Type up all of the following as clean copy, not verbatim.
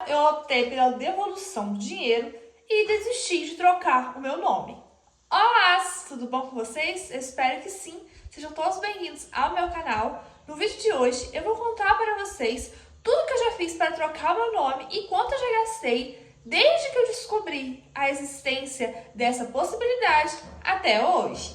eu optei pela devolução do dinheiro e desisti de trocar o meu nome. Olá, tudo bom com vocês? Eu espero que sim. Sejam todos bem-vindos ao meu canal. No vídeo de hoje eu vou contar para vocês tudo que eu já fiz para trocar o meu nome e quanto eu já gastei desde que eu descobri a existência dessa possibilidade até hoje.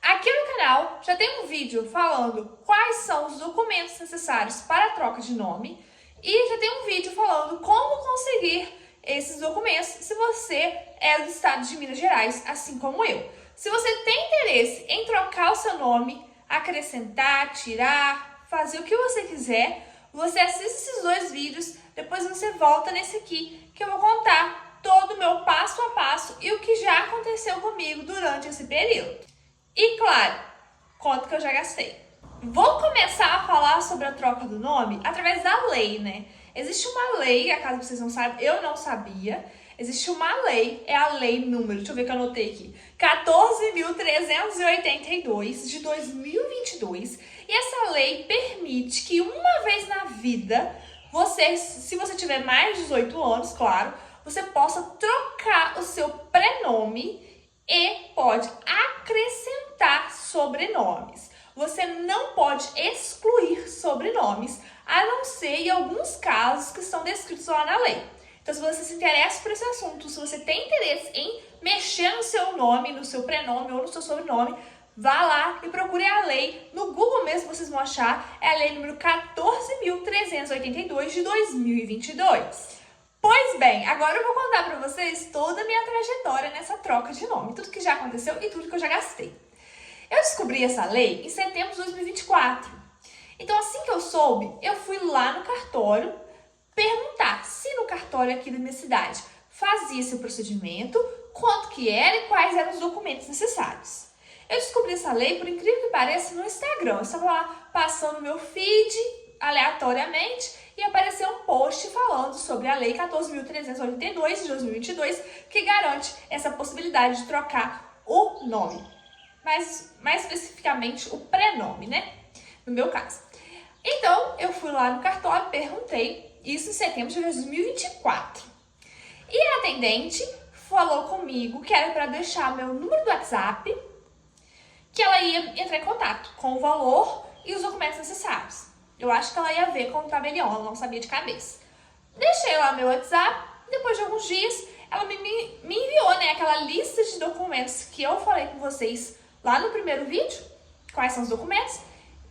Aqui no canal já tem um vídeo falando quais são os documentos necessários para a troca de nome e já tem um vídeo falando como conseguir esses documentos se você é do estado de Minas Gerais, assim como eu. Se você tem interesse em trocar o seu nome, acrescentar, tirar, fazer o que você quiser, você assiste esses dois vídeos, depois você volta nesse aqui que eu vou contar todo o meu passo a passo e o que já aconteceu comigo durante esse período. E claro, quanto que eu já gastei. Vou começar a falar sobre a troca do nome através da lei, né? Existe uma lei, caso vocês não saibam, eu não sabia. Existe uma lei, é a lei número, deixa eu ver que eu anotei aqui, 14.382 de 2022. E essa lei permite que uma vez na vida, você, se você tiver mais de 18 anos, claro, você possa trocar o seu prenome e pode acrescentar sobrenomes. Você não pode excluir sobrenomes, a não ser em alguns casos que estão descritos lá na lei. Então, se você se interessa por esse assunto, se você tem interesse em mexer no seu nome, no seu prenome ou no seu sobrenome, vá lá e procure a lei. No Google mesmo vocês vão achar, é a lei número 14.382 de 2022. Pois bem, agora eu vou contar para vocês toda a minha trajetória nessa troca de nome, tudo que já aconteceu e tudo que eu já gastei. Eu descobri essa lei em setembro de 2024. Então, assim que eu soube, eu fui lá no cartório perguntar se no cartório aqui da minha cidade fazia esse procedimento, quanto que era e quais eram os documentos necessários. Eu descobri essa lei, por incrível que pareça, no Instagram. Eu estava lá passando meu feed aleatoriamente e apareceu um post falando sobre a lei 14.382 de 2022, que garante essa possibilidade de trocar o nome. Mais especificamente o prenome, né? No meu caso. Então, eu fui lá no cartório, perguntei, isso em setembro de 2024. E a atendente falou comigo que era para deixar meu número do WhatsApp, que ela ia entrar em contato com o valor e os documentos necessários. Eu acho que ela ia ver com o tabelião, ela não sabia de cabeça. Deixei lá meu WhatsApp, depois de alguns dias, ela me enviou, né, aquela lista de documentos que eu falei com vocês lá no primeiro vídeo, quais são os documentos,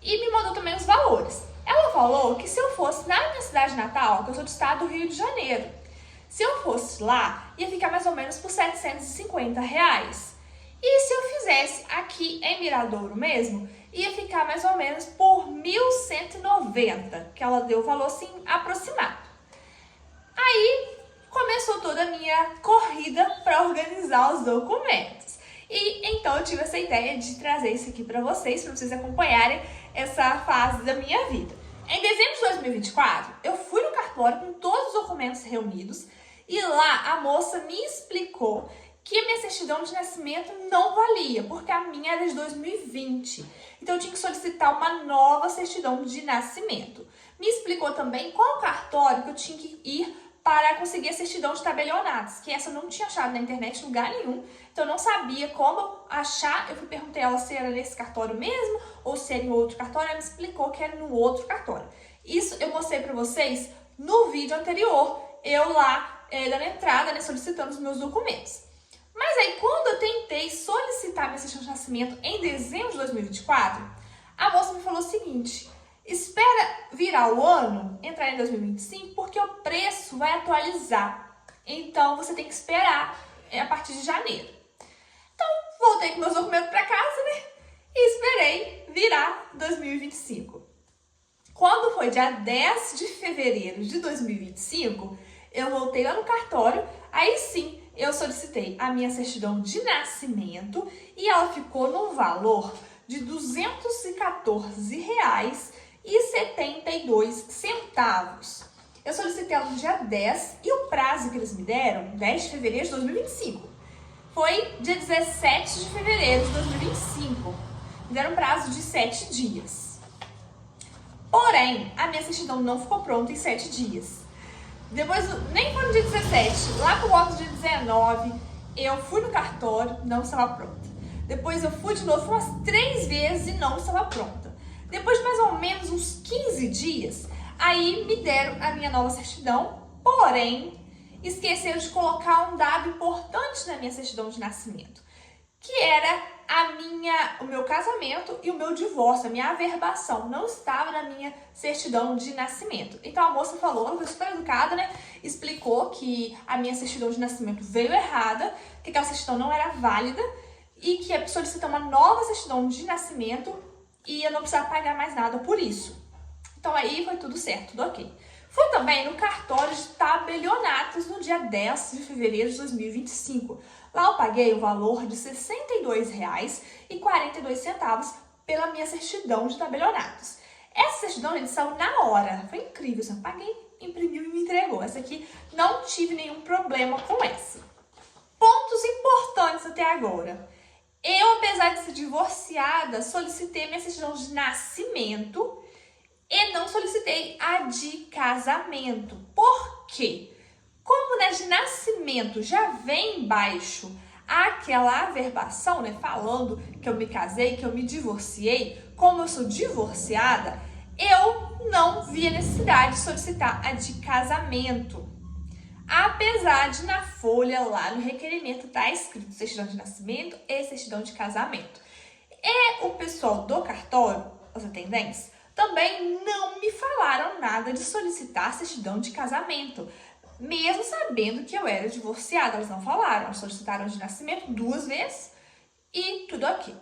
e me mandou também os valores. Ela falou que se eu fosse na minha cidade natal, que eu sou do estado do Rio de Janeiro, se eu fosse lá, ia ficar mais ou menos por R$750. E se eu fizesse aqui em Miradouro mesmo, ia ficar mais ou menos por R$1.190, que ela deu o valor assim aproximado. Aí começou toda a minha corrida para organizar os documentos. E então eu tive essa ideia de trazer isso aqui para vocês acompanharem essa fase da minha vida. Em dezembro de 2024, eu fui no cartório com todos os documentos reunidos e lá a moça me explicou que a minha certidão de nascimento não valia, porque a minha era de 2020. Então eu tinha que solicitar uma nova certidão de nascimento. Me explicou também qual cartório que eu tinha que ir para conseguir a certidão de tabelionatos, que essa eu não tinha achado na internet em lugar nenhum, então eu não sabia como achar. Eu perguntei a ela se era nesse cartório mesmo ou se era em outro cartório, ela me explicou que era no outro cartório. Isso eu mostrei para vocês no vídeo anterior, eu lá dando entrada, né, solicitando os meus documentos. Mas aí quando eu tentei solicitar minha certidão de nascimento em dezembro de 2024, a moça me falou o seguinte: espera virar o ano, entrar em 2025, porque o preço vai atualizar. Então, você tem que esperar a partir de janeiro. Então, voltei com meus documentos para casa, né? E esperei virar 2025. Quando foi dia 10 de fevereiro de 2025, eu voltei lá no cartório, aí sim, eu solicitei a minha certidão de nascimento e ela ficou no valor de R$214,72. Eu solicitei ela no dia 10 e o prazo que eles me deram, 10 de fevereiro de 2025, foi dia 17 de fevereiro de 2025. Me deram um prazo de 7 dias. Porém, a minha certidão não ficou pronta em 7 dias. Depois, nem foi no dia 17, lá por volta do dia 19, eu fui no cartório, não estava pronta. Depois eu fui de novo, fui umas 3 vezes e não estava pronta. Depois de mais ou menos uns 15 dias, aí me deram a minha nova certidão, porém, esqueceram de colocar um dado importante na minha certidão de nascimento, que era o meu casamento e o meu divórcio, a minha averbação, não estava na minha certidão de nascimento. Então a moça falou, ela foi super educada, né? Explicou que a minha certidão de nascimento veio errada, que aquela certidão não era válida e que ia solicitar uma nova certidão de nascimento e eu não precisava pagar mais nada por isso. Então aí foi tudo certo, tudo ok. Fui também no cartório de tabelionatos no dia 10 de fevereiro de 2025. Lá eu paguei o valor de R$ 62,42 pela minha certidão de tabelionatos. Essa certidão, gente, saiu na hora. Foi incrível, eu paguei, imprimiu e me entregou. Essa aqui não tive nenhum problema com essa. Pontos importantes até agora. Eu, apesar de ser divorciada, solicitei minha certidão de nascimento e não solicitei a de casamento. Por quê? Como na de nascimento já vem embaixo aquela averbação, né, falando que eu me casei, que eu me divorciei, como eu sou divorciada, eu não vi a necessidade de solicitar a de casamento. Apesar de na folha, lá no requerimento, tá escrito certidão de nascimento e certidão de casamento. E o pessoal do cartório, os atendentes, também não me falaram nada de solicitar certidão de casamento, mesmo sabendo que eu era divorciada. Elas não falaram, elas solicitaram de nascimento 2 vezes e tudo ok.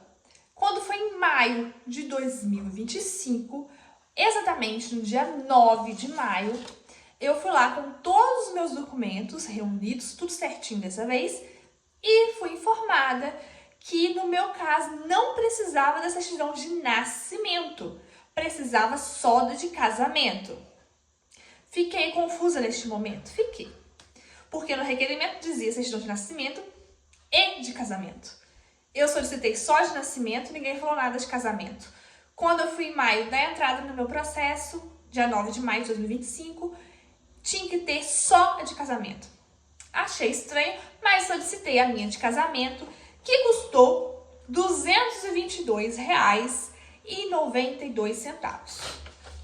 Quando foi em maio de 2025, exatamente no dia 9 de maio, eu fui lá com todos os meus documentos reunidos, tudo certinho dessa vez, e fui informada que no meu caso não precisava da certidão de nascimento, precisava só da de casamento. Fiquei confusa neste momento, fiquei. Porque no requerimento dizia certidão de nascimento e de casamento. Eu solicitei só de nascimento, ninguém falou nada de casamento. Quando eu fui em maio da entrada no meu processo, dia 9 de maio de 2025, tinha que ter só a de casamento. Achei estranho, mas solicitei a minha de casamento, que custou R$ 222,92.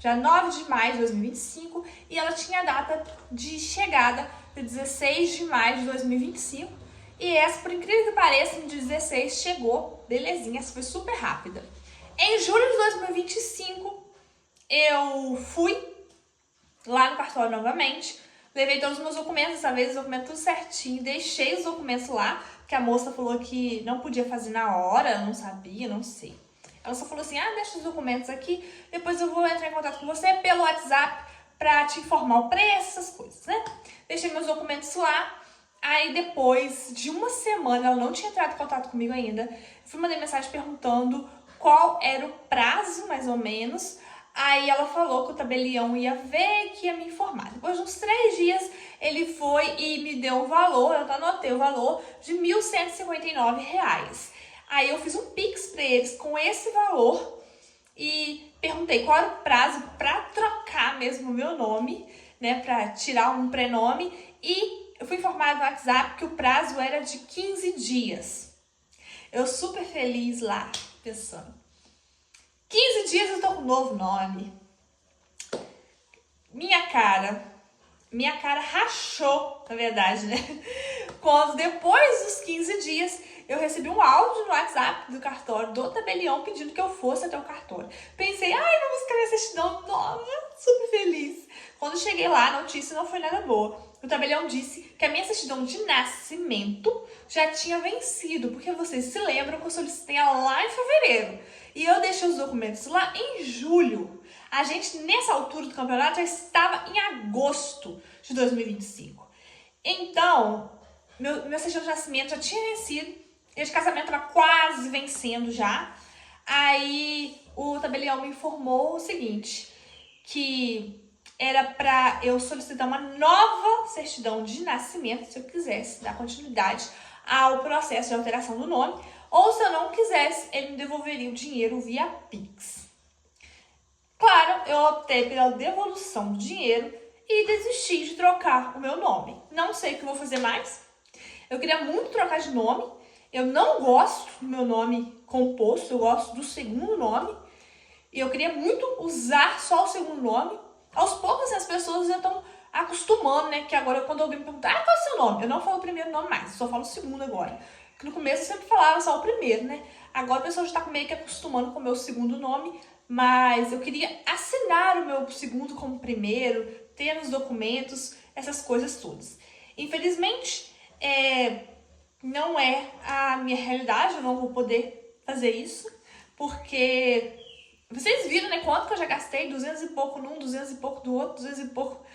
Dia 9 de maio de 2025, e ela tinha a data de chegada de 16 de maio de 2025. E essa, por incrível que pareça, no dia 16 chegou, belezinha, essa foi super rápida. Em julho de 2025, eu fui lá no cartório novamente, levei todos os meus documentos, dessa vez os documentos tudo certinho, deixei os documentos lá, porque a moça falou que não podia fazer na hora, não sabia, não sei. Ela só falou assim, deixa os documentos aqui, depois eu vou entrar em contato com você pelo WhatsApp pra te informar o preço, essas coisas, né? Deixei meus documentos lá, aí depois de uma semana, ela não tinha entrado em contato comigo ainda, fui mandar mensagem perguntando qual era o prazo, mais ou menos. Aí ela falou que o tabelião ia ver, que ia me informar. Depois de uns 3 dias, ele foi e me deu um valor, eu anotei o valor, de R$ 1.159. Aí eu fiz um Pix para eles com esse valor e perguntei qual era o prazo para trocar mesmo o meu nome, né, para tirar um prenome. E eu fui informada no WhatsApp que o prazo era de 15 dias. Eu super feliz lá, pensando. 15 dias eu tô com um novo nome. Minha cara rachou, na verdade, né? Quando depois dos 15 dias eu recebi um áudio no WhatsApp do cartório, do tabelião, pedindo que eu fosse até o cartório. Pensei, vou buscar minha certidão nova, super feliz. Quando cheguei lá, a notícia não foi nada boa. O tabelião disse que a minha certidão de nascimento já tinha vencido, porque vocês se lembram que eu solicitei ela lá em fevereiro. E eu deixei os documentos lá em julho. A gente, nessa altura do campeonato, já estava em agosto de 2025. Então, meu certidão de nascimento já tinha vencido. E a de casamento estava quase vencendo já. Aí o tabelião me informou o seguinte, que era para eu solicitar uma nova certidão de nascimento, se eu quisesse dar continuidade ao processo de alteração do nome, ou se eu não quisesse, ele me devolveria o dinheiro via Pix. Claro, eu optei pela devolução do dinheiro e desisti de trocar o meu nome. Não sei o que eu vou fazer mais. Eu queria muito trocar de nome. Eu não gosto do meu nome composto, eu gosto do segundo nome. E eu queria muito usar só o segundo nome. Aos poucos as pessoas já estão acostumando, né? Que agora quando alguém me pergunta, qual é o seu nome? Eu não falo o primeiro nome mais, eu só falo o segundo agora. Porque no começo eu sempre falava só o primeiro, né? Agora a pessoa já está meio que acostumando com o meu segundo nome. Mas eu queria assinar o meu segundo como primeiro, ter nos documentos, essas coisas todas. Infelizmente, não é a minha realidade, eu não vou poder fazer isso, porque vocês viram, né, quanto que eu já gastei, 200 e pouco num, 200 e pouco do outro, 200 e pouco,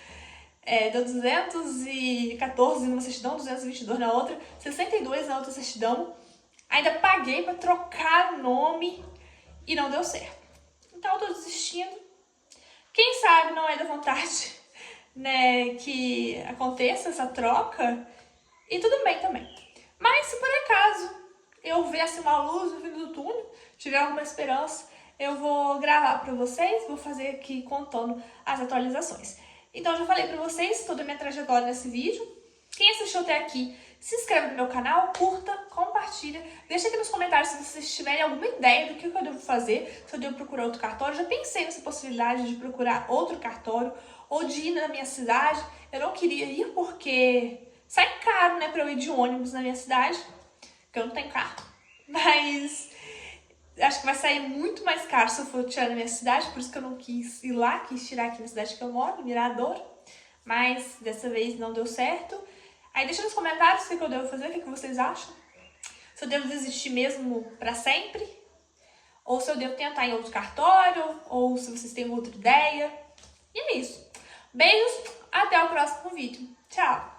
deu 214 numa certidão, 222 na outra, 62 na outra certidão. Ainda paguei para trocar o nome e não deu certo. Então eu tô desistindo. Quem sabe não é da vontade, né, que aconteça essa troca e tudo bem também. Mas se por acaso eu ver assim uma luz no fim do túnel, tiver alguma esperança, eu vou gravar para vocês, vou fazer aqui contando as atualizações. Então eu já falei para vocês toda a minha trajetória nesse vídeo. Quem assistiu até aqui, se inscreve no meu canal, curta, compartilha. Deixa aqui nos comentários se vocês tiverem alguma ideia do que eu devo fazer, se eu devo procurar outro cartório. Já pensei nessa possibilidade de procurar outro cartório ou de ir na minha cidade. Eu não queria ir porque sai caro, né, para eu ir de ônibus na minha cidade, porque eu não tenho carro. Mas acho que vai sair muito mais caro se eu for tirar na minha cidade, por isso que eu não quis ir lá, quis tirar aqui na cidade que eu moro, Miradouro. Mas dessa vez não deu certo. Aí deixa nos comentários o que eu devo fazer, o que vocês acham. Se eu devo desistir mesmo pra sempre, ou se eu devo tentar em outro cartório, ou se vocês têm outra ideia. E é isso. Beijos, até o próximo vídeo. Tchau!